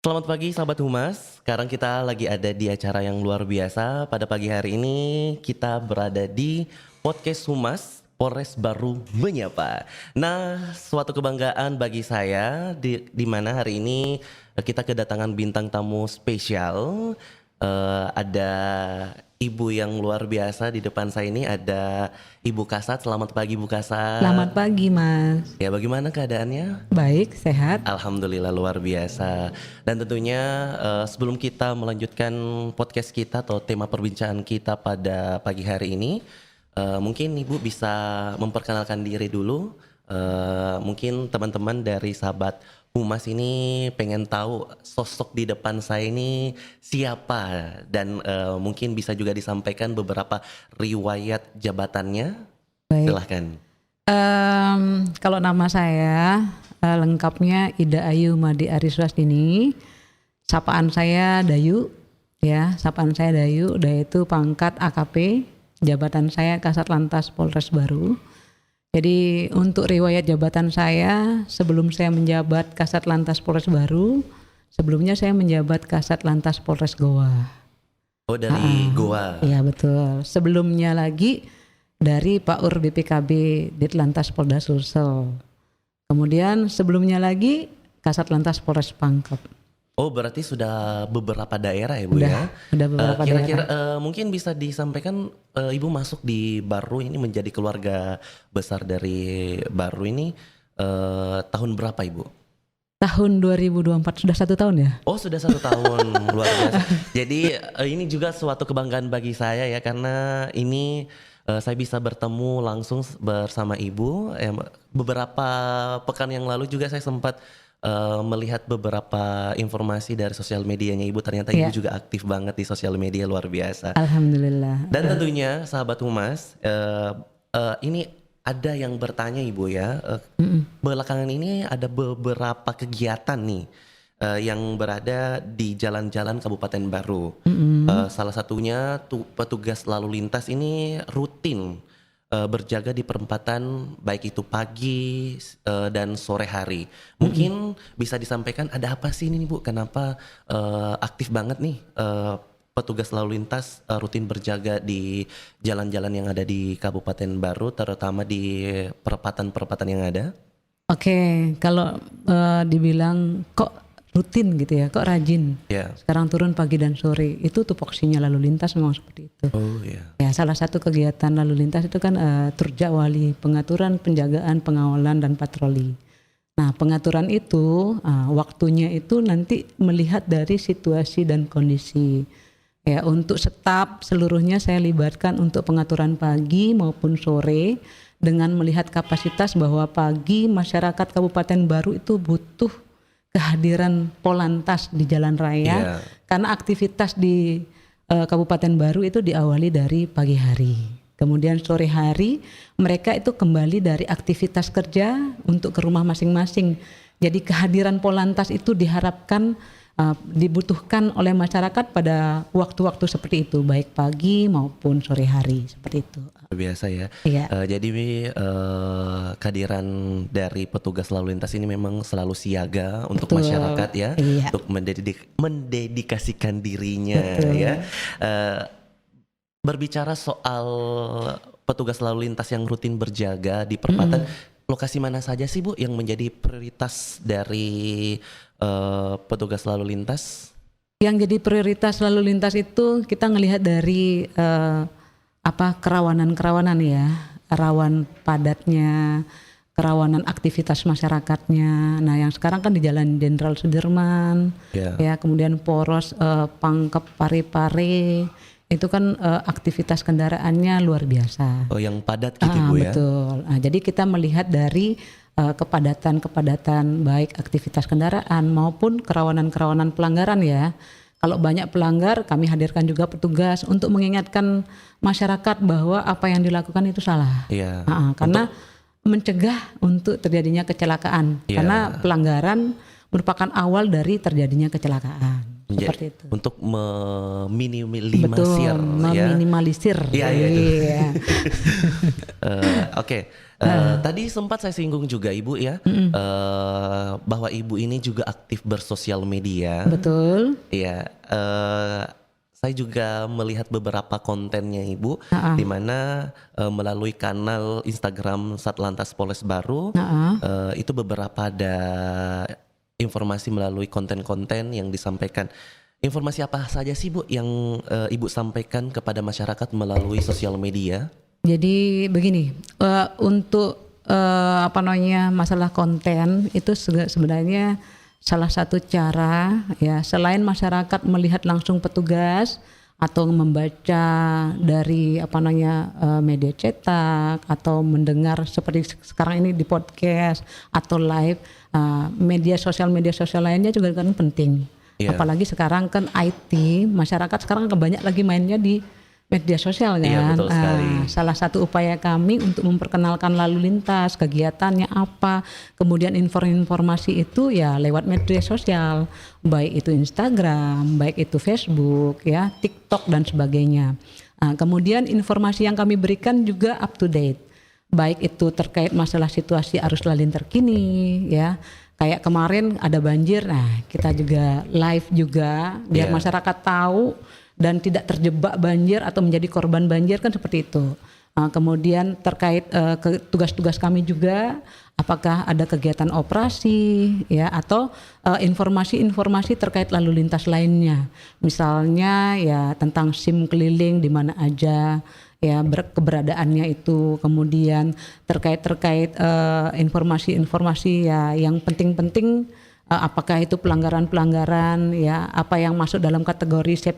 Selamat pagi sahabat Humas, sekarang kita lagi ada di acara yang luar biasa. Pada pagi hari ini kita berada di Podcast Humas, Polres Baru Menyapa. Nah, suatu kebanggaan bagi saya di mana hari ini kita kedatangan bintang tamu spesial. Ada ibu yang luar biasa di depan saya ini, ada Ibu Kasat. Selamat pagi Bu Kasat. Selamat pagi Mas. Ya, bagaimana keadaannya? Baik, sehat. Alhamdulillah luar biasa. Dan tentunya sebelum kita melanjutkan podcast kita atau tema perbincangan kita pada pagi hari ini, mungkin Ibu bisa memperkenalkan diri dulu. Mungkin teman-teman dari sahabat Humas ini pengen tahu sosok di depan saya ini siapa, dan mungkin bisa juga disampaikan beberapa riwayat jabatannya. Baik. Silahkan. Kalau nama saya lengkapnya Ida Ayu Madi Ariswastini. Sapaan saya Dayu, ya. Sapaan saya Dayu, yaitu pangkat AKP. Jabatan saya Kasat Lantas Polres Baru. Jadi untuk riwayat jabatan saya, sebelum saya menjabat Kasat Lantas Polres Baru, sebelumnya saya menjabat Kasat Lantas Polres Goa. Oh, dari Goa. Iya betul. Sebelumnya lagi dari Pak Ur BPKB Ditlantas Polda Sulsel. Kemudian sebelumnya lagi Kasat Lantas Polres Pangkep. Oh, berarti sudah beberapa daerah ya Bu ya? Udah beberapa Kira-kira daerah. mungkin bisa disampaikan Ibu masuk di Baru ini menjadi keluarga besar dari Baru ini tahun berapa Ibu? Tahun 2024, sudah 1 tahun ya? Oh, sudah 1 tahun. Luar biasa. Jadi ini juga suatu kebanggaan bagi saya ya, karena ini saya bisa bertemu langsung bersama Ibu. Beberapa pekan yang lalu juga saya sempat melihat beberapa informasi dari sosial medianya Ibu. Ternyata Ibu juga aktif banget di sosial media, luar biasa. Alhamdulillah. Dan tentunya sahabat Humas, ini ada yang bertanya Ibu ya, belakangan ini ada beberapa kegiatan nih yang berada di jalan-jalan Kabupaten Baru. Salah satunya petugas lalu lintas ini rutin berjaga di perempatan, baik itu pagi dan sore hari. Mungkin bisa disampaikan ada apa sih ini Bu? Kenapa aktif banget nih petugas lalu lintas rutin berjaga di jalan-jalan yang ada di Kabupaten Baru, terutama di perempatan-perempatan yang ada? Oke, kalau dibilang kok rutin gitu ya, kok rajin. Sekarang turun pagi dan sore, itu tupoksinya lalu lintas memang seperti itu. Oh iya. Ya, salah satu kegiatan lalu lintas itu kan Turja Wali, pengaturan, penjagaan, pengawalan dan patroli. Nah, pengaturan itu waktunya itu nanti melihat dari situasi dan kondisi. Ya, untuk staf seluruhnya saya libatkan untuk pengaturan pagi maupun sore dengan melihat kapasitas bahwa pagi masyarakat Kabupaten Baru itu butuh kehadiran Polantas di jalan raya, karena aktivitas di Kabupaten Baru itu diawali dari pagi hari. Kemudian sore hari mereka itu kembali dari aktivitas kerja untuk ke rumah masing-masing. Jadi kehadiran Polantas itu diharapkan dibutuhkan oleh masyarakat pada waktu-waktu seperti itu, baik pagi maupun sore hari, seperti itu. Biasa ya. Iya. Jadi kehadiran dari petugas lalu lintas ini memang selalu siaga untuk masyarakat ya, untuk mendedikasikan dirinya. Betul. Ya. Berbicara soal petugas lalu lintas yang rutin berjaga di perempatan, lokasi mana saja sih Bu yang menjadi prioritas dari petugas lalu lintas? Yang jadi prioritas lalu lintas itu kita ngelihat dari kerawanan-kerawanan ya, rawan padatnya, kerawanan aktivitas masyarakatnya. Nah, yang sekarang kan di Jalan Jenderal Sudirman, ya, kemudian Poros, Pangkep, Parepare, itu kan aktivitas kendaraannya luar biasa. Oh, yang padat gitu Bu ya? Betul. Nah, jadi kita melihat dari kepadatan baik aktivitas kendaraan maupun kerawanan-kerawanan pelanggaran ya. Kalau banyak pelanggar, kami hadirkan juga petugas untuk mengingatkan masyarakat bahwa apa yang dilakukan itu salah. Karena mencegah untuk terjadinya kecelakaan. Karena pelanggaran merupakan awal dari terjadinya kecelakaan. seperti itu. Untuk meminimalisir, Betul, meminimalisir. Iya, iya itu. Iya. Oke. Tadi sempat saya singgung juga Ibu ya, bahwa Ibu ini juga aktif bersosial media. Betul. Iya. Saya juga melihat beberapa kontennya Ibu, di mana melalui kanal Instagram Satlantas Polres Baru, itu beberapa ada informasi melalui konten-konten yang disampaikan. Informasi apa saja sih Bu yang Ibu sampaikan kepada masyarakat melalui sosial media? Jadi begini, untuk masalah konten itu sebenarnya salah satu cara ya, selain masyarakat melihat langsung petugas atau membaca dari media cetak atau mendengar seperti sekarang ini di podcast atau live, media sosial lainnya juga kan penting. Apalagi sekarang kan IT, masyarakat sekarang banyak lagi mainnya di media sosial kan. Iya, betul sekali. Salah satu upaya kami untuk memperkenalkan lalu lintas, kegiatannya apa, kemudian informasi itu ya lewat media sosial, baik itu Instagram, baik itu Facebook, ya TikTok dan sebagainya. Kemudian informasi yang kami berikan juga up to date, baik itu terkait masalah situasi arus lalu lintas terkini, ya. Kayak kemarin ada banjir, nah kita juga live juga biar masyarakat tahu dan tidak terjebak banjir atau menjadi korban banjir kan seperti itu. Kemudian terkait tugas-tugas kami juga, apakah ada kegiatan operasi ya atau informasi-informasi terkait lalu lintas lainnya. Misalnya ya tentang SIM keliling di mana aja ya keberadaannya itu, kemudian terkait informasi-informasi ya yang penting-penting, apakah itu pelanggaran-pelanggaran ya, apa yang masuk dalam kategori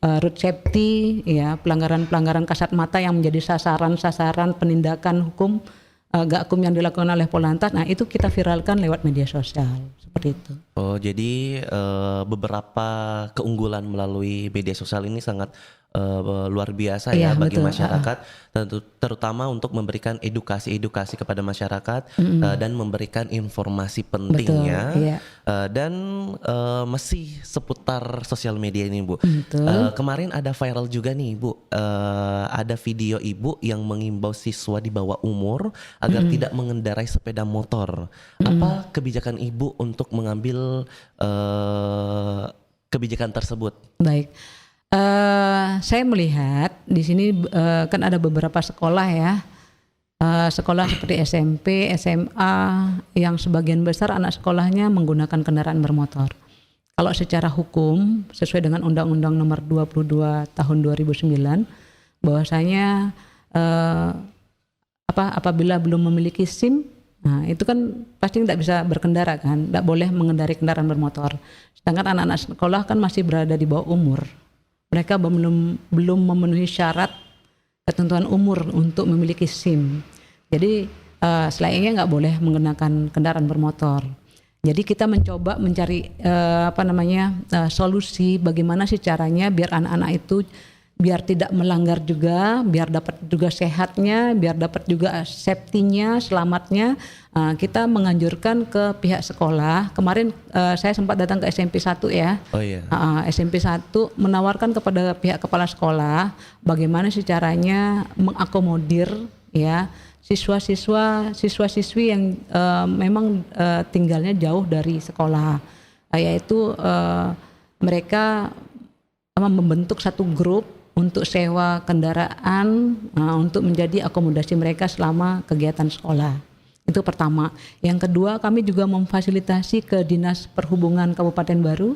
road safety ya, pelanggaran-pelanggaran kasat mata yang menjadi sasaran penindakan hukum gak hukum yang dilakukan oleh Polantas. Nah itu kita viralkan lewat media sosial seperti itu. Oh jadi beberapa keunggulan melalui media sosial ini sangat luar biasa ya bagi betul. masyarakat, terutama untuk memberikan edukasi kepada masyarakat dan memberikan informasi pentingnya. Betul, iya. Dan masih seputar sosial media ini Bu. Kemarin ada viral juga nih Bu, ada video Ibu yang mengimbau siswa di bawah umur agar tidak mengendarai sepeda motor. Apa kebijakan Ibu untuk mengambil kebijakan tersebut? Baik. Saya melihat di sini kan ada beberapa sekolah ya, sekolah seperti SMP, SMA yang sebagian besar anak sekolahnya menggunakan kendaraan bermotor. Kalau secara hukum sesuai dengan Undang-Undang Nomor 22 Tahun 2009 bahwasanya apabila belum memiliki SIM, nah itu kan pasti tidak bisa berkendara kan, tidak boleh mengendarai kendaraan bermotor. Sedangkan anak-anak sekolah kan masih berada di bawah umur. Mereka belum memenuhi syarat ketentuan umur untuk memiliki SIM. Jadi selainnya nggak boleh menggunakan kendaraan bermotor. Jadi kita mencoba mencari solusi bagaimana sih caranya biar anak-anak itu biar tidak melanggar juga, biar dapat juga sehatnya, biar dapat juga safety-nya, selamatnya. Kita menganjurkan ke pihak sekolah. Kemarin saya sempat datang ke SMP 1 ya. Oh iya. SMP 1 menawarkan kepada pihak kepala sekolah bagaimana sih caranya mengakomodir ya siswa-siswi yang memang tinggalnya jauh dari sekolah. Yaitu mereka membentuk satu grup untuk sewa kendaraan untuk menjadi akomodasi mereka selama kegiatan sekolah. Itu pertama. Yang kedua, kami juga memfasilitasi ke Dinas Perhubungan Kabupaten Baru,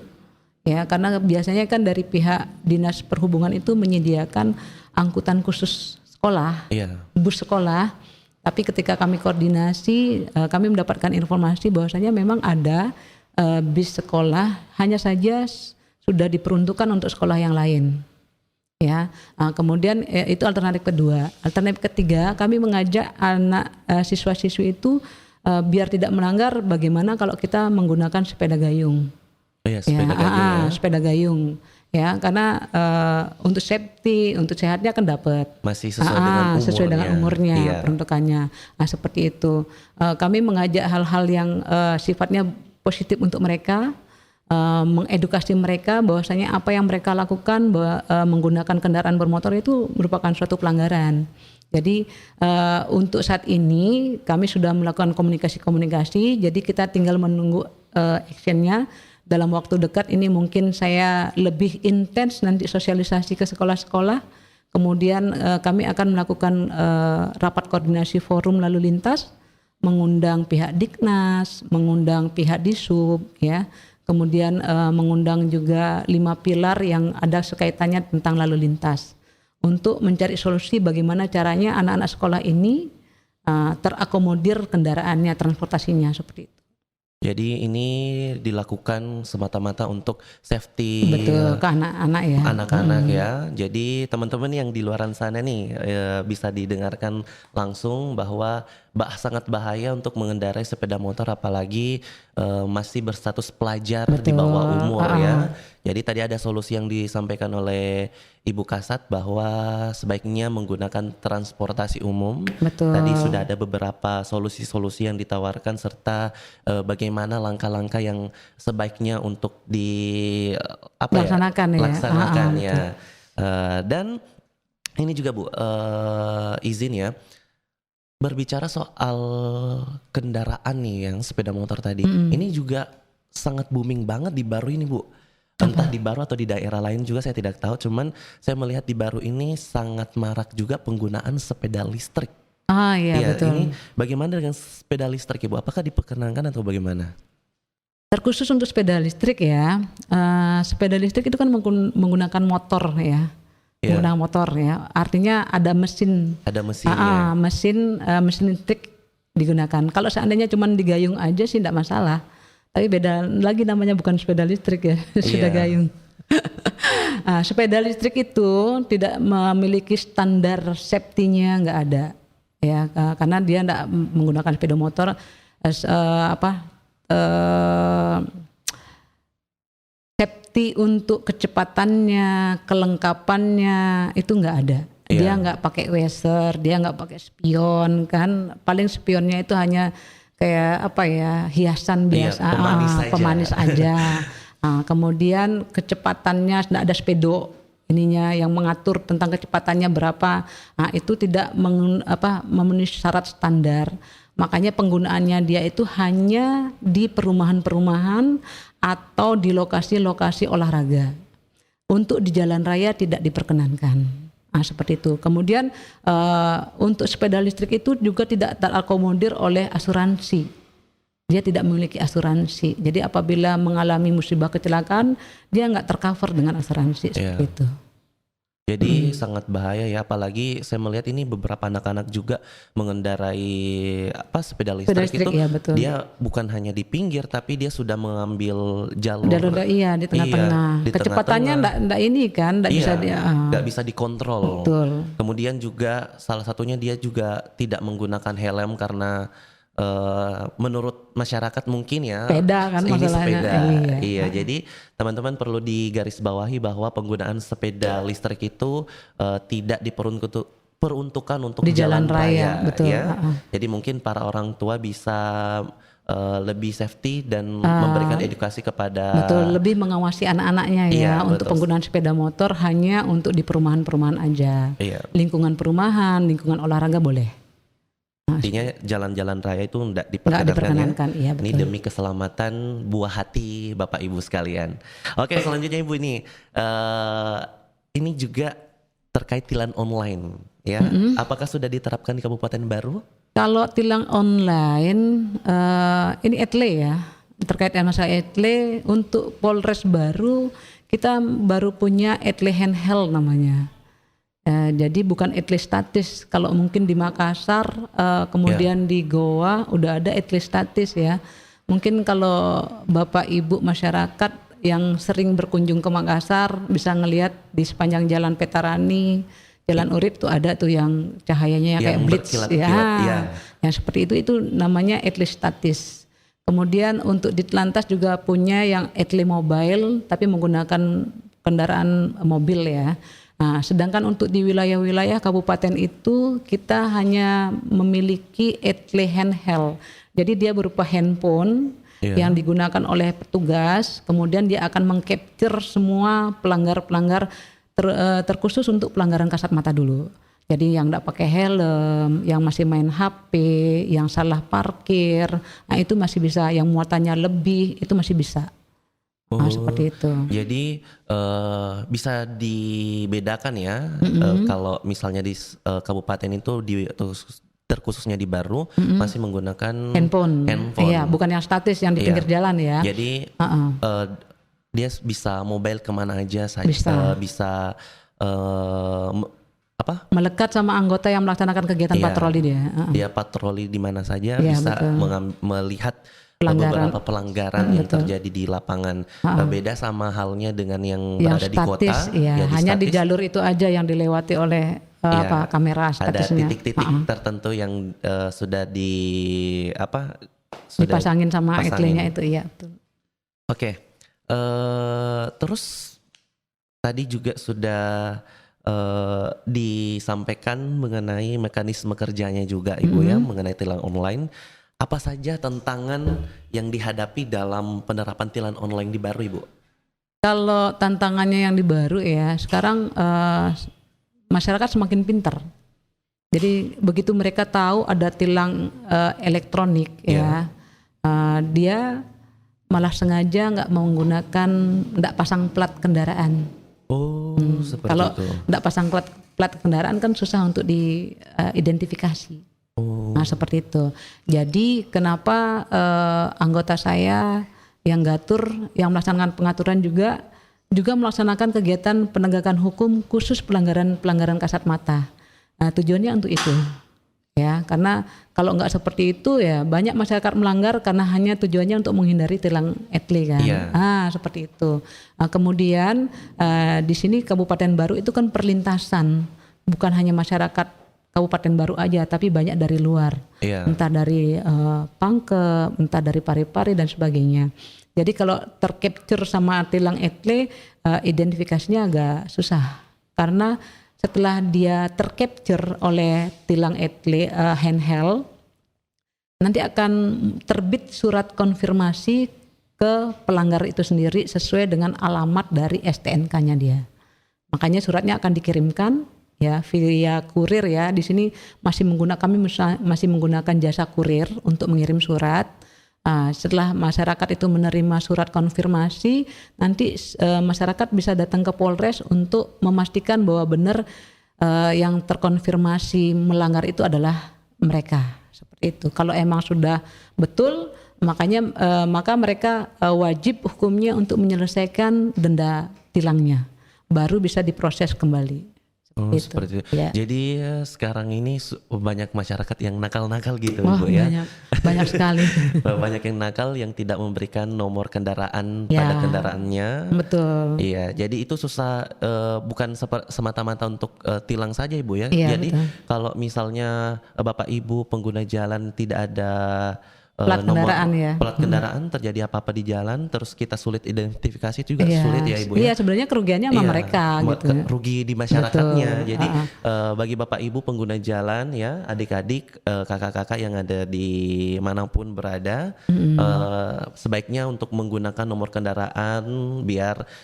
ya karena biasanya kan dari pihak Dinas Perhubungan itu menyediakan angkutan khusus sekolah, bus sekolah. Tapi ketika kami koordinasi, kami mendapatkan informasi bahwasanya memang ada bis sekolah, hanya saja sudah diperuntukkan untuk sekolah yang lain. Ya, kemudian itu alternatif kedua. Alternatif ketiga, kami mengajak anak siswa-siswi itu biar tidak melanggar, bagaimana kalau kita menggunakan sepeda gayung. Sepeda gayung. Ya, karena untuk safety, untuk sehatnya kan dapat. Masih sesuai dengan umurnya peruntukannya. Nah, seperti itu. Kami mengajak hal-hal yang sifatnya positif untuk mereka. mengedukasi mereka bahwasanya apa yang mereka lakukan menggunakan kendaraan bermotor itu merupakan suatu pelanggaran. Jadi untuk saat ini kami sudah melakukan komunikasi, jadi kita tinggal menunggu actionnya. Dalam waktu dekat ini mungkin saya lebih intens nanti sosialisasi ke sekolah-sekolah. Kemudian kami akan melakukan rapat koordinasi forum lalu lintas, mengundang pihak Diknas, mengundang pihak Disub, ya. Kemudian mengundang juga 5 pilar yang ada sekaitannya tentang lalu lintas untuk mencari solusi bagaimana caranya anak-anak sekolah ini terakomodir kendaraannya, transportasinya seperti itu. Jadi ini dilakukan semata-mata untuk safety betul ke anak-anak ya. Anak-anak ya. Jadi teman-teman yang di luaran sana nih bisa didengarkan langsung bahwa sangat bahaya untuk mengendarai sepeda motor apalagi masih berstatus pelajar di bawah umur ya. Jadi tadi ada solusi yang disampaikan oleh Ibu Kasat bahwa sebaiknya menggunakan transportasi umum. Betul. Tadi sudah ada beberapa solusi-solusi yang ditawarkan serta bagaimana langkah-langkah yang sebaiknya untuk laksanakan ya. Dan ini juga Bu, izin ya, berbicara soal kendaraan nih yang sepeda motor tadi, ini juga sangat booming banget di Baru ini Bu. Entah di Baru atau di daerah lain juga saya tidak tahu, cuman saya melihat di Baru ini sangat marak juga penggunaan sepeda listrik. Iya betul. Ini bagaimana dengan sepeda listrik Ibu? Apakah diperkenankan atau bagaimana? Terkhusus untuk sepeda listrik ya, sepeda listrik itu kan menggunakan motor ya. Menggunakan motor ya, artinya ada mesin. Ada mesin mesin listrik digunakan. Kalau seandainya cuma digayung aja sih tidak masalah. Tapi beda lagi namanya bukan sepeda listrik ya, sepeda gayung. Sepeda listrik itu tidak memiliki standar safety-nya, nggak ada ya, karena dia tidak menggunakan sepeda motor safety untuk kecepatannya, kelengkapannya itu nggak ada. Dia nggak pakai waser, dia nggak pakai spion kan. Paling spionnya itu hanya kayak hiasan biasa, pemanis aja. Kemudian kecepatannya tidak ada speedo ininya yang mengatur tentang kecepatannya berapa. Itu tidak memenuhi syarat standar. Makanya penggunaannya dia itu hanya di perumahan-perumahan atau di lokasi-lokasi olahraga. Untuk di jalan raya tidak diperkenankan. Seperti itu. Kemudian untuk sepeda listrik itu juga tidak terakomodir oleh asuransi. Dia tidak memiliki asuransi. Jadi apabila mengalami musibah kecelakaan, dia nggak tercover dengan asuransi seperti itu. Jadi sangat bahaya ya, apalagi saya melihat ini beberapa anak-anak juga mengendarai sepeda listrik itu ya, betul. Dia bukan hanya di pinggir tapi dia sudah mengambil jalur di tengah-tengah. Kecepatannya nggak bisa dikontrol. Betul. Kemudian juga salah satunya dia juga tidak menggunakan helm karena menurut masyarakat mungkin ya sepeda kan ini masalahnya. Iya, jadi teman-teman perlu digarisbawahi bahwa penggunaan sepeda listrik itu tidak diperuntukkan untuk di jalan raya, betul. Ya. Jadi mungkin para orang tua bisa lebih safety dan memberikan edukasi kepada lebih mengawasi anak-anaknya ya, untuk penggunaan sepeda motor hanya untuk di perumahan-perumahan aja. Lingkungan perumahan, lingkungan olahraga boleh. Artinya jalan-jalan raya itu nggak diperkenankan ya, ini demi keselamatan buah hati Bapak Ibu sekalian. Oke, selanjutnya Ibu ini juga terkait tilang online ya. Apakah sudah diterapkan di Kabupaten Baru? Kalau tilang online ini etle ya, terkait masalah etle untuk Polres Baru, kita baru punya etle handheld namanya. Jadi bukan etle statis. Kalau mungkin di Makassar, kemudian di Goa udah ada etle statis ya. Mungkin kalau Bapak Ibu masyarakat yang sering berkunjung ke Makassar bisa ngelihat di sepanjang Jalan Petarani, Jalan Urip tuh ada tuh yang cahayanya kayak blitz ya. Yang seperti itu namanya etle statis. Kemudian untuk Ditlantas juga punya yang etle mobile tapi menggunakan kendaraan mobil ya. Sedangkan untuk di wilayah-wilayah kabupaten itu kita hanya memiliki etle handheld. Jadi dia berupa handphone Iya. yang digunakan oleh petugas, kemudian dia akan mengcapture semua pelanggar-pelanggar terkhusus untuk pelanggaran kasat mata dulu. Jadi yang tidak pakai helm, yang masih main HP, yang salah parkir, nah itu masih bisa, yang muatannya lebih itu masih bisa. Nah, seperti itu. Jadi bisa dibedakan ya kalau misalnya di kabupaten itu terkhususnya di Baru masih menggunakan Handphone. Iya, bukan yang statis yang di pinggir jalan ya. Jadi dia bisa mobile kemana aja saja, bisa melekat sama anggota yang melaksanakan kegiatan patroli dia. Dia patroli di mana saja, Iya, bisa melihat beberapa pelanggaran yang terjadi di lapangan. Beda sama halnya dengan yang berada statis, di kota. Ya, hanya di jalur itu aja yang dilewati oleh kamera statisnya. Ada titik-titik tertentu yang sudah dipasangin sama etlenya itu, ya. Oke. Terus tadi juga sudah disampaikan mengenai mekanisme kerjanya juga Ibu ya, mengenai tilang online. Apa saja tantangan yang dihadapi dalam penerapan tilang online di Baru, Ibu? Kalau tantangannya yang di Baru ya, sekarang masyarakat semakin pintar. Jadi begitu mereka tahu ada tilang elektronik ya, dia malah sengaja nggak menggunakan, nggak pasang plat kendaraan. Seperti kalau itu. nggak pasang plat kendaraan kan susah untuk diidentifikasi. Nah seperti itu. Jadi kenapa anggota saya yang gatur, yang melaksanakan pengaturan juga melaksanakan kegiatan penegakan hukum khusus pelanggaran kasat mata. Nah, tujuannya untuk itu, ya. Karena kalau nggak seperti itu ya banyak masyarakat melanggar karena hanya tujuannya untuk menghindari tilang etle kan. Seperti itu. Nah, kemudian di sini Kabupaten Baru itu kan perlintasan, bukan hanya masyarakat Kabupaten Baru aja, tapi banyak dari luar, entah dari Pangkep, entah dari Parepare dan sebagainya. Jadi kalau tercapture sama tilang etle, identifikasinya agak susah, karena setelah dia tercapture oleh tilang etle handheld, nanti akan terbit surat konfirmasi ke pelanggar itu sendiri sesuai dengan alamat dari STNK-nya dia. Makanya suratnya akan dikirimkan ya via kurir ya. Di sini kami masih menggunakan jasa kurir untuk mengirim surat. Setelah masyarakat itu menerima surat konfirmasi, nanti masyarakat bisa datang ke Polres untuk memastikan bahwa benar yang terkonfirmasi melanggar itu adalah mereka. Seperti itu. Kalau emang sudah betul, maka mereka wajib hukumnya untuk menyelesaikan denda tilangnya, baru bisa diproses kembali. Seperti itu. Ya. Jadi sekarang ini banyak masyarakat yang nakal-nakal gitu, Bu ya. Banyak sekali. Banyak yang nakal yang tidak memberikan nomor kendaraan pada kendaraannya. Betul. Iya, jadi itu susah, bukan semata-mata untuk tilang saja, Ibu ya. Jadi kalau misalnya Bapak Ibu pengguna jalan tidak ada plat kendaraan plat kendaraan, terjadi apa-apa di jalan, terus kita sulit identifikasi juga sulit ya Ibu ya. Iya, sebenarnya kerugiannya sama mereka gitu. Rugi di masyarakatnya. Betul. Jadi bagi Bapak Ibu pengguna jalan ya, adik-adik, kakak-kakak yang ada di manapun berada, sebaiknya untuk menggunakan nomor kendaraan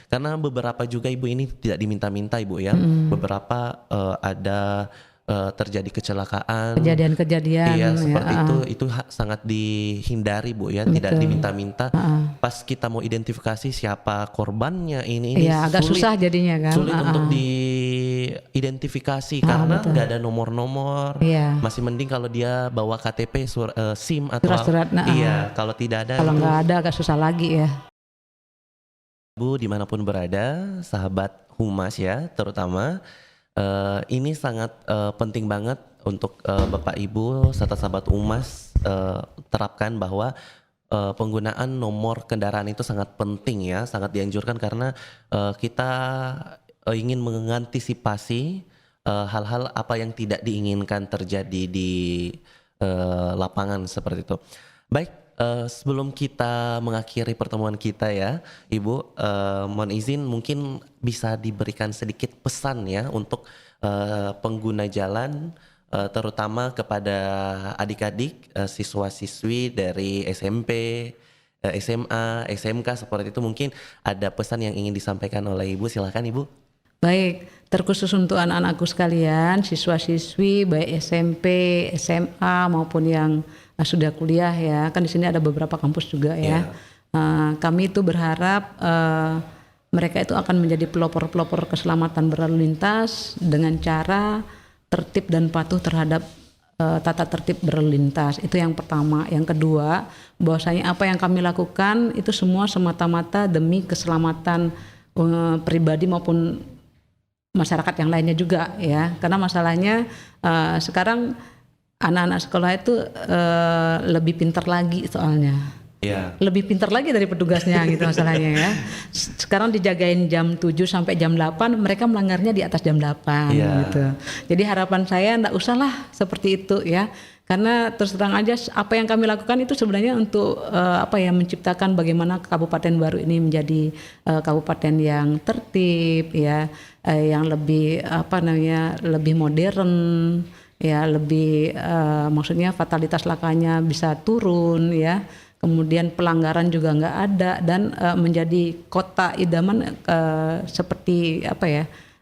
karena beberapa juga Ibu ini tidak diminta-minta Ibu ya. Beberapa ada terjadi kejadian-kejadian seperti itu sangat dihindari Bu ya. Betul. Tidak diminta-minta. Pas kita mau identifikasi siapa korbannya ini agak susah jadinya kan, sulit untuk diidentifikasi karena nggak ada nomor-nomor. Masih mending kalau dia bawa KTP, SIM atau surat-surat. Kalau tidak ada, kalau nggak ada agak susah lagi ya. Bu dimanapun berada, sahabat Humas ya terutama, ini sangat penting banget untuk Bapak Ibu serta sahabat Humas terapkan bahwa penggunaan nomor kendaraan itu sangat penting ya, sangat dianjurkan karena kita ingin mengantisipasi hal-hal apa yang tidak diinginkan terjadi di lapangan seperti itu. Baik, sebelum kita mengakhiri pertemuan kita ya Ibu, mohon izin mungkin bisa diberikan sedikit pesan ya untuk pengguna jalan, terutama kepada adik-adik, siswa-siswi dari SMP, SMA, SMK seperti itu, mungkin ada pesan yang ingin disampaikan oleh Ibu, silakan Ibu. Baik, terkhusus untuk anak-anakku sekalian, siswa-siswi baik SMP, SMA maupun yang sudah kuliah ya, kan di sini ada beberapa kampus juga ya. Kami itu berharap mereka itu akan menjadi pelopor-pelopor keselamatan berlalu lintas dengan cara tertib dan patuh terhadap tata tertib berlalu lintas. Itu yang pertama. Yang kedua, bahwasanya apa yang kami lakukan itu semua semata-mata demi keselamatan pribadi maupun masyarakat yang lainnya juga ya, karena masalahnya sekarang anak-anak sekolah itu lebih pintar lagi soalnya, lebih pintar lagi dari petugasnya gitu masalahnya ya. Sekarang dijagain jam 7 sampai jam 8, mereka melanggarnya di atas jam 8 gitu. Jadi harapan saya enggak usahlah seperti itu ya. Karena terus terang aja apa yang kami lakukan itu sebenarnya untuk menciptakan bagaimana Kabupaten Baru ini menjadi kabupaten yang tertib ya, yang lebih lebih modern ya, lebih maksudnya fatalitas lakanya bisa turun ya. Kemudian pelanggaran juga nggak ada dan menjadi kota idaman seperti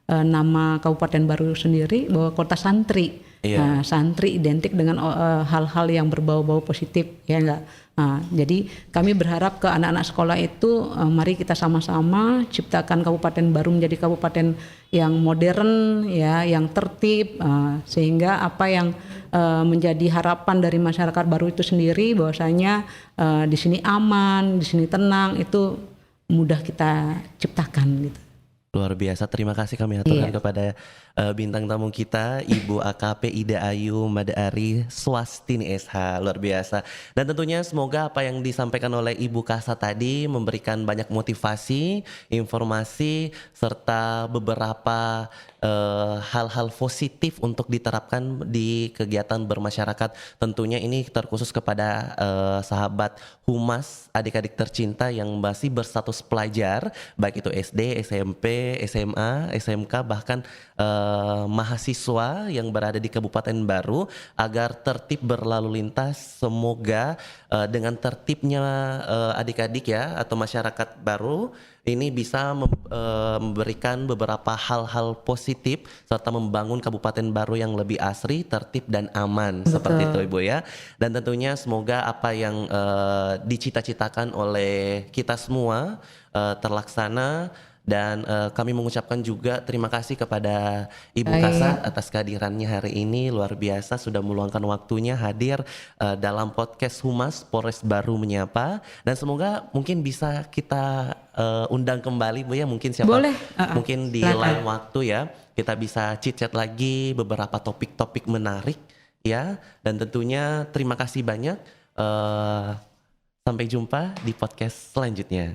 nama Kabupaten Baru sendiri bahwa kota santri. Nah, santri identik dengan hal-hal yang berbau-bau positif ya enggak. Nah, jadi kami berharap ke anak-anak sekolah itu mari kita sama-sama ciptakan Kabupaten Baru menjadi kabupaten yang modern ya, yang tertib sehingga apa yang menjadi harapan dari masyarakat Baru itu sendiri bahwasanya di sini aman, di sini tenang, itu mudah kita ciptakan gitu. Luar biasa, terima kasih kami aturkan kepada bintang tamu kita, Ibu AKP Ida Ayu Madaari Swastini SH, luar biasa. Dan tentunya semoga apa yang disampaikan oleh Ibu Kasa tadi memberikan banyak motivasi, informasi, serta beberapa hal-hal positif untuk diterapkan di kegiatan bermasyarakat. Tentunya ini terkhusus kepada sahabat Humas, adik-adik tercinta yang masih berstatus pelajar, baik itu SD, SMP, SMA, SMK, bahkan mahasiswa yang berada di Kabupaten Baru, agar tertib berlalu lintas. Semoga dengan tertibnya adik-adik ya atau masyarakat Baru ini bisa memberikan beberapa hal-hal positif serta membangun Kabupaten Baru yang lebih asri, tertib dan aman. Betul. Seperti itu Ibu ya. Dan tentunya semoga apa yang dicita-citakan oleh kita semua terlaksana. Dan kami mengucapkan juga terima kasih kepada Ibu Kasa atas kehadirannya hari ini, luar biasa sudah meluangkan waktunya hadir dalam podcast Humas Polres Baru Menyapa. Dan semoga mungkin bisa kita undang kembali Bu ya, mungkin siapa mungkin di lain waktu ya, kita bisa chit-chat lagi beberapa topik-topik menarik ya. Dan tentunya terima kasih banyak, sampai jumpa di podcast selanjutnya.